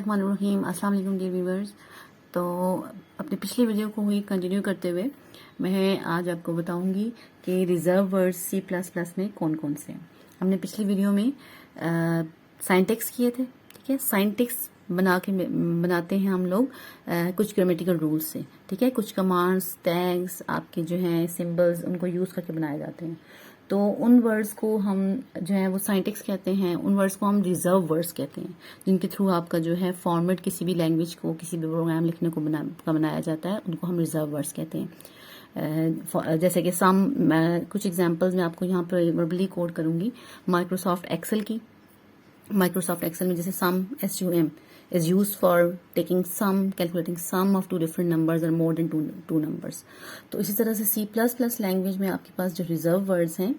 बिस्मिल्लाहिर्रहमानिर्रहीम। अस्सलाम वालेकुम डियर व्यूअर्स। तो अपनी पिछली वीडियो को ही कंटिन्यू करते हुए मैं आज आपको बताऊंगी कि reserve words C plus plus में कौन कौन से हैं। हमने पिछली वीडियो में साइंटेक्स किए थे, ठीक है। साइंटेक्स बनाते हैं हम लोग कुछ ग्रामेटिकल रूल्स से, ठीक है। कुछ कमांड्स, टैग्स आपके जो हैं सिंबल्स, उनको यूज़ करके बनाए जाते हैं। तो उन वर्ड्स को हम जो है वो साइंटेक्स कहते हैं, उन वर्ड्स को हम रिजर्व वर्ड्स कहते हैं, जिनके थ्रू आपका जो है फॉर्मेट किसी भी लैंग्वेज को, किसी भी प्रोग्राम लिखने को बनाया जाता है, उनको हम रिजर्व वर्ड्स कहते हैं। जैसे कि कुछ एग्जांपल्स मैं आपको यहाँ पर वर्बली कोड करूंगी माइक्रोसॉफ्ट एक्सेल की। माइक्रोसॉफ्ट एक्सेल में जैसे सम SUM is used for taking sum, calculating sum of two different numbers or more than two numbers। तो इसी तरह से C++ लैंग्वेज में आपके पास जो रिजर्व वर्ड्स हैं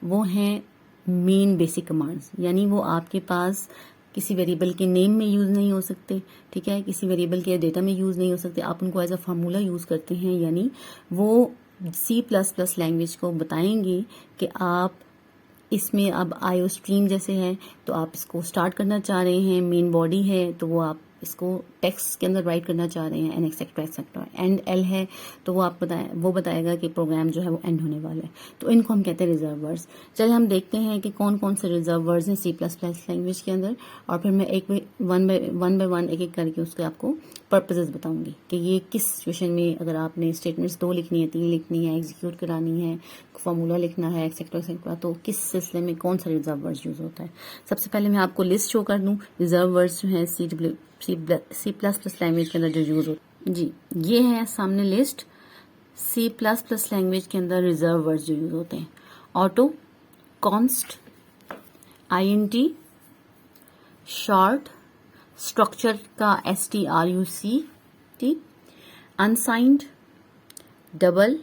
वो हैं मेन बेसिक कमांड्स, यानी वो आपके पास किसी वेरिएबल के नेम में यूज नहीं हो सकते, ठीक है। किसी वेरिएबल के डेटा में यूज नहीं हो सकते, आप उनको एज अ फार्मूला यूज करते हैं। यानी वो C++ लैंग्वेज को बताएंगे कि आप इसमें अब IO स्ट्रीम जैसे है तो आप इसको स्टार्ट करना चाह रहे हैं, मेन बॉडी है तो वो आप इसको टेक्स्ट के अंदर राइट करना चाह रहे हैं, and etcetera etcetera. And L है तो वो बताएगा कि प्रोग्राम जो है वो एंड होने वाला है। तो इनको हम कहते हैं रिजर्व वर्ड्स। चलिए हम देखते हैं कि कौन कौन से रिजर्व वर्ड्स हैं C++ लैंग्वेज के अंदर, और फिर मैं वन बाय वन एक एक करके उसके आपको पर्पसेस बताऊंगी कि ये किस सिचुएशन में, अगर आपने स्टेटमेंट्स 2 लिखनी है, 3 लिखनी है, एग्जीक्यूट करानी है, फॉर्मूला लिखना है, एक्सेट्रा एक्सेट्रा, तो किस सिलसिले में कौन सा रिजर्व वर्ड्स यूज होता है। सबसे पहले मैं आपको लिस्ट शो कर दूं रिजर्व वर्ड्स जो है C++ लैंग्वेज के अंदर जो यूज होते हैं। जी, ये है सामने लिस्ट C++ लैंग्वेज के अंदर रिजर्व वर्ड्स जो यूज होते हैं। Auto, const, INT, short, structure का STRUCT, unsigned, double,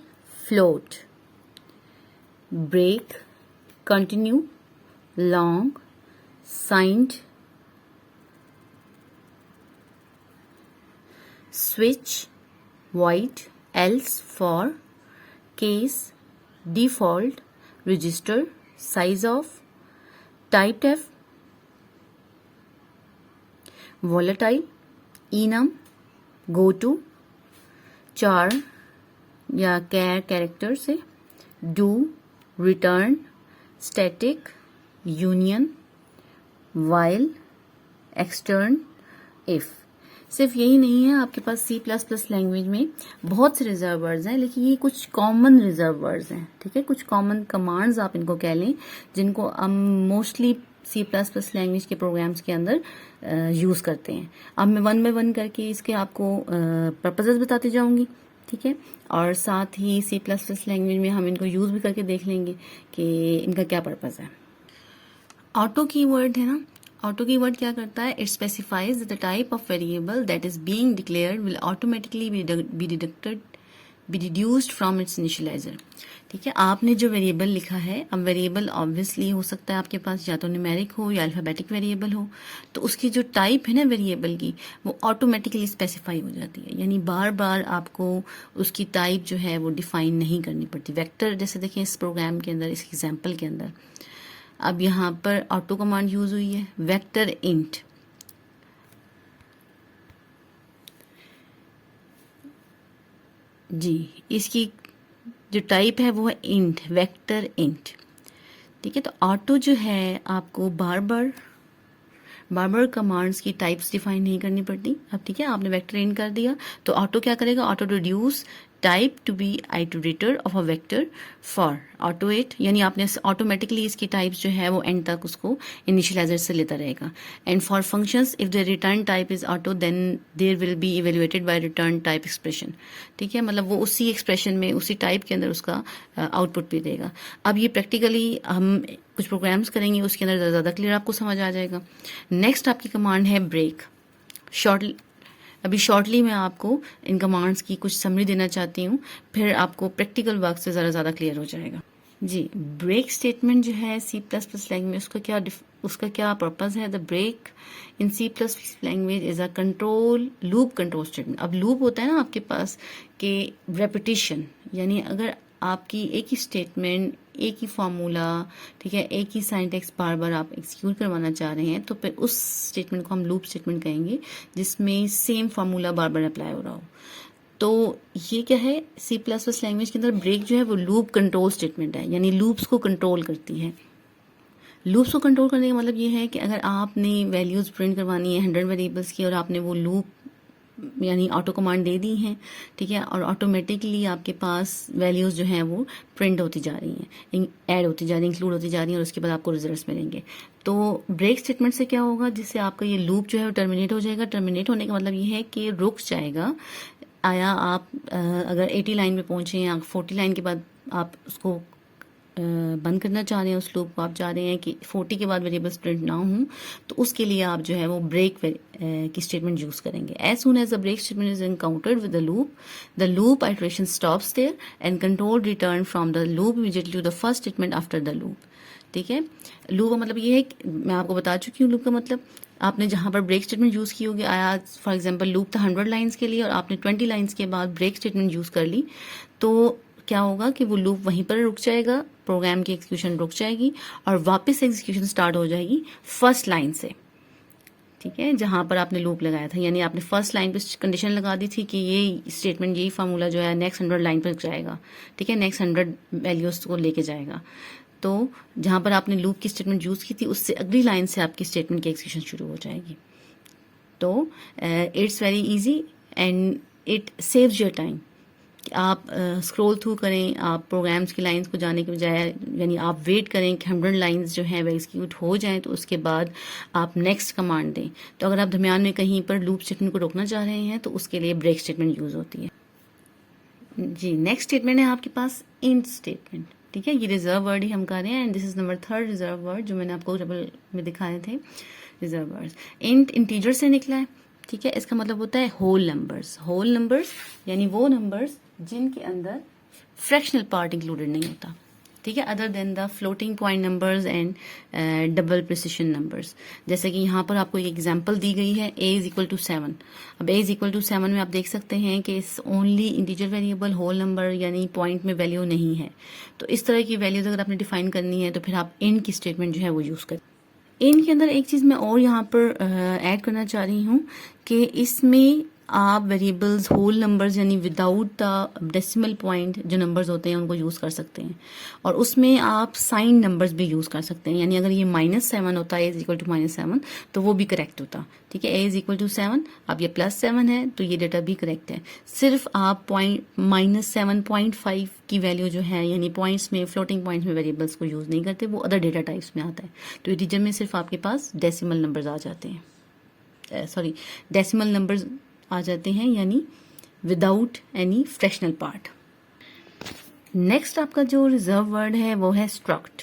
float, break, continue, long, signed, switch, void, else, for, case, default, register, size of, typedef, volatile, enum, goto, char या care character से, do, return, static, union, while, extern, if। सिर्फ यही नहीं है, आपके पास C++ language में बहुत से रिजर्व वर्ड्स हैं, लेकिन ये कुछ कॉमन रिजर्व वर्ड्स हैं, ठीक है। कुछ कॉमन कमांड्स आप इनको कह लें, जिनको हम मोस्टली C++ लैंग्वेज के प्रोग्राम्स के अंदर यूज करते हैं। अब मैं वन बाय वन करके इसके आपको पर्पसेस बताती जाऊंगी, ठीक है। और साथ ही C++ लैंग्वेज में हम इनको यूज भी करके देख लेंगे कि इनका क्या पर्पस है। ऑटो कीवर्ड है ना, ऑटो कीवर्ड क्या करता है, it specifies the type of variable that is being declared will automatically be deduced from its initializer, ठीक है। आपने जो वेरिएबल लिखा है, अब वेरिएबल ऑब्वियसली हो सकता है आपके पास या तो न्यूमेरिक हो या अल्फाबेटिक वेरिएबल हो, तो उसकी जो टाइप है ना वेरिएबल की, वो ऑटोमेटिकली स्पेसिफाई हो जाती है। यानी बार बार आपको उसकी टाइप जो है वो डिफाइन नहीं करनी पड़ती। वेक्टर जैसे देखें इस प्रोग्राम के अंदर, इस एग्जाम्पल के अंदर, अब यहाँ पर ऑटो कमांड यूज हुई है, वेक्टर इंट, जी, इसकी जो टाइप है वो है इंट, वेक्टर इंट, ठीक है। तो ऑटो जो है आपको बार बार कमांड्स की टाइप्स डिफाइन नहीं करनी पड़ती। अब ठीक है, आपने वेक्टर इंट कर दिया तो ऑटो क्या करेगा, auto reduce type to be iterator of a vector for auto it, यानी आपने ऑटोमेटिकली इसकी टाइप्स जो है वो एंड तक उसको इनिशियलाइजर से लेता रहेगा। And for functions if the return type is auto then there will be evaluated by return type expression, ठीक है। मतलब वो उसी एक्सप्रेशन में, उसी टाइप के अंदर उसका आउटपुट भी देगा। अब ये प्रैक्टिकली हम कुछ प्रोग्राम्स करेंगे, उसके अंदर ज़्यादा क्लियर आपको समझ आ जाएगा। नेक्स्ट आपकी कमांड है ब्रेक। अभी शॉर्टली मैं आपको इन कमांड्स की कुछ समरी देना चाहती हूँ, फिर आपको प्रैक्टिकल वर्क से ज़्यादा क्लियर हो जाएगा। जी, ब्रेक स्टेटमेंट जो है C++ लैंग्वेज उसका क्या पर्पस है। The break in C++ language is a loop control statement. अब लूप होता है ना आपके पास कि रेपिटेशन, यानी अगर आपकी एक ही स्टेटमेंट, एक ही फार्मूला, ठीक है, एक ही सिंटैक्स बार बार आप एग्जीक्यूट करवाना चाह रहे हैं, तो फिर उस स्टेटमेंट को हम लूप स्टेटमेंट कहेंगे, जिसमें सेम फार्मूला बार बार अप्लाई हो रहा हो। तो ये क्या है, सी प्लस प्लस लैंग्वेज के अंदर ब्रेक जो है वो लूप कंट्रोल स्टेटमेंट है, यानी लूप्स को कंट्रोल करती है। लूप्स को कंट्रोल करने का मतलब ये है कि अगर आपने वैल्यूज प्रिंट करवानी है 100 वेरिएबल्स की और आपने वो लूप यानी ऑटो कमांड दे दी हैं, ठीक है, और ऑटोमेटिकली आपके पास वैल्यूज जो हैं वो प्रिंट होती जा रही हैं, ऐड होती जा रही हैं, इंक्लूड होती जा रही हैं, और उसके बाद आपको रिजल्ट्स मिलेंगे। तो ब्रेक स्टेटमेंट से क्या होगा, जिससे आपका ये लूप जो है वो टर्मिनेट हो जाएगा। टर्मिनेट होने का मतलब ये है कि रुक जाएगा। आया आप अगर 80 लाइन में पहुंचे या 40 लाइन के बाद आप उसको बंद करना चाह रहे हैं, उस लूप को आप चाह रहे हैं कि 40 के बाद वेरिएबल्स प्रिंट ना हो, तो उसके लिए आप जो है वो ब्रेक की स्टेटमेंट यूज करेंगे। As soon as the break statement is encountered with the loop iteration stops there and control return from the loop immediately to the first statement after the loop. ठीक है, loop का मतलब ये है, मैं आपको बता चुकी हूँ लूप का मतलब। आपने जहां पर ब्रेक स्टेटमेंट यूज की होगी, आया फॉर एग्जांपल लूप था 100 लाइंस के लिए और आपने 20 लाइंस के बाद ब्रेक स्टेटमेंट यूज कर ली, तो क्या होगा कि वो लूप वहीं पर रुक जाएगा, प्रोग्राम की एग्जीक्यूशन रुक जाएगी और वापस एग्जीक्यूशन स्टार्ट हो जाएगी फर्स्ट लाइन से। ठीक है, जहां पर आपने लूप लगाया था, यानी आपने फर्स्ट लाइन पे कंडीशन लगा दी थी कि ये स्टेटमेंट, यही फार्मूला जो है नेक्स्ट 100 लाइन पर जाएगा। ठीक है, नेक्स्ट 100 वैल्यूज को लेके जाएगा। तो जहां पर आपने लूप की स्टेटमेंट यूज की थी, उससे अगली लाइन से आपकी स्टेटमेंट की एग्जीक्यूशन शुरू हो जाएगी। तो it's very easy and it saves your time. आप स्क्रॉल थ्रू करें, आप प्रोग्राम्स की लाइंस को जाने के बजाय, यानी आप वेट करें कि 100 लाइंस जो है वो एग्जीक्यूट हो जाएं, तो उसके बाद आप नेक्स्ट कमांड दें। तो अगर आप दरमियान में कहीं पर लूप स्टेटमेंट को रोकना चाह रहे हैं, तो उसके लिए ब्रेक स्टेटमेंट यूज होती है। जी, नेक्स्ट स्टेटमेंट है आपके पास इंट स्टेटमेंट। ठीक है, ये रिजर्व वर्ड ही हम कर रहे हैं and this is number 3 reserve word जो मैंने आपको टेबल में दिखाए थे। रिजर्व वर्ड इंट इंटीजर से निकला है। ठीक है, इसका मतलब होता है होल नंबर्स। होल नंबर्स यानी वो नंबर्स जिनके अंदर फ्रैक्शनल पार्ट इंक्लूडेड नहीं होता। ठीक है, other than the floating point numbers and double precision numbers. जैसे कि यहाँ पर आपको एक एग्जांपल दी गई है, a इज इक्वल टू 7। अब a इज इक्वल टू 7 में आप देख सकते हैं कि इस only integer variable, whole number यानी पॉइंट में वैल्यू नहीं है। तो इस तरह की वैल्यूज अगर आपने डिफाइन करनी है, तो फिर आप इन की स्टेटमेंट जो है वो यूज करें। इन के अंदर एक चीज मैं और यहाँ पर ऐड करना चाह रही हूँ कि इसमें आप वेरिएबल्स होल नंबर्स यानी विदाउट द डेसिमल पॉइंट जो नंबर्स होते हैं उनको यूज कर सकते हैं, और उसमें आप साइन नंबर्स भी यूज कर सकते हैं। यानी अगर ये -7 होता है, a इज इक्वल टू -7, तो वो भी करेक्ट होता। ठीक है, a इज इक्वल टू 7, अब ये +7 है तो ये डेटा भी करेक्ट है। सिर्फ आप -7.5 की वैल्यू जो है, यानी पॉइंट्स में, फ्लोटिंग पॉइंट्स में वेरिएबल्स को यूज नहीं करते, वो अदर डेटा टाइप्स में आता है। तो इंटीजर में सिर्फ आपके पास डेसिमल नंबर्स आ जाते हैं, डेसिमल नंबर्स आ जाते हैं, यानी without any fractional part. Next आपका जो रिजर्व वर्ड है वो है स्ट्रक्ट।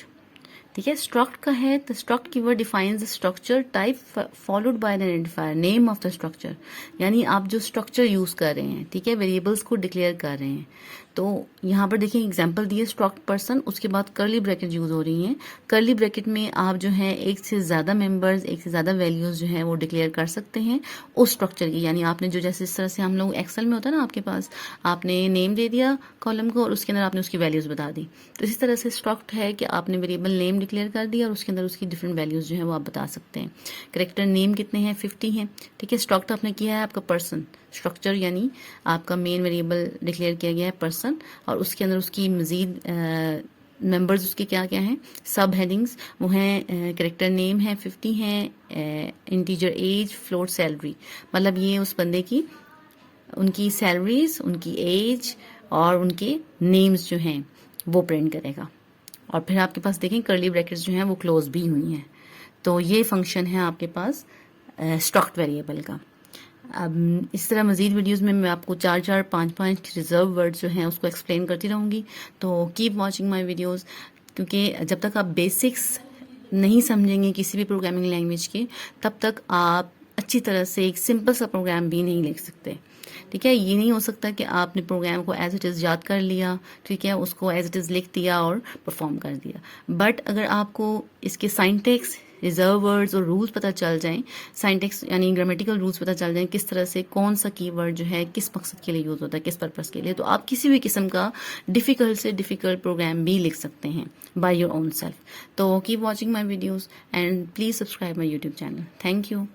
ठीक है, स्ट्रक्ट का है तो struct keyword defines the structure type followed by the identifier name of the structure. यानी आप जो स्ट्रक्चर यूज कर रहे हैं, ठीक है, वेरिएबल्स को डिक्लेयर कर रहे हैं। तो यहाँ पर देखिए एग्जांपल दिए, स्ट्रक्ट पर्सन, उसके बाद कर्ली ब्रैकेट यूज हो रही हैं। कर्ली ब्रैकेट में आप जो है एक से ज्यादा मेंबर्स, एक से ज्यादा वैल्यूज जो है वो डिक्लेयर कर सकते हैं उस स्ट्रक्चर की। यानी आपने जो, जैसे इस तरह से हम लोग एक्सेल में होता है ना, आपके पास आपने नेम दे दिया कॉलम को और उसके अंदर आपने उसकी वैल्यूज बता दी। तो इसी तरह से स्ट्रक्ट है कि आपने वेरिएबल नेम डिक्लेयर कर दिया और उसके अंदर उसकी डिफरेंट वैल्यूज जो है वो आप बता सकते हैं। कैरेक्टर नेम कितने हैं, 50 हैं। ठीक है, स्ट्रक्ट आपने किया है आपका पर्सन स्ट्रक्चर, यानी आपका मेन वेरिएबल डिक्लेयर किया गया है पर्सन, और उसके अंदर उसकी मजीद मेंबर्स उसके क्या क्या हैं, सब हेडिंग्स वो हैं, कैरेक्टर नेम है 50 हैं, इंटीजर एज, फ्लोट सैलरी। मतलब ये उस बंदे की, उनकी सैलरीज, उनकी एज और उनके नेम्स जो हैं वो प्रिंट करेगा। और फिर आपके पास देखें कर्ली ब्रैकेट्स जो हैं वो क्लोज भी हुई हैं। तो ये फंक्शन है आपके पास स्ट्रक्ट वेरिएबल का। अब इस तरह मजीद वीडियोस में मैं आपको 4-4, 5-5 रिजर्व वर्ड्स जो हैं उसको एक्सप्लेन करती रहूँगी। तो कीप वॉचिंग माय वीडियोस, क्योंकि जब तक आप बेसिक्स नहीं समझेंगे किसी भी प्रोग्रामिंग लैंग्वेज के, तब तक आप अच्छी तरह से एक सिंपल सा प्रोग्राम भी नहीं लिख सकते। ठीक है, ये नहीं हो सकता कि आपने प्रोग्राम को एज इट इज़ याद कर लिया, ठीक है, उसको एज इट इज़ लिख दिया और परफॉर्म कर दिया। बट अगर आपको इसके साइंटेक्स रिजर्व वर्ड्स और रूल्स पता चल जाएं, साइंटेक्स यानी ग्रामेटिकल रूल्स पता चल जाएं, किस तरह से कौन सा कीवर्ड जो है किस मकसद के लिए यूज होता है, किस पर्पस के लिए, तो आप किसी भी किस्म का डिफिकल्ट से डिफिकल्ट प्रोग्राम भी लिख सकते हैं बाय योर ओन सेल्फ। तो keep watching my videos and please subscribe my YouTube channel. Thank you.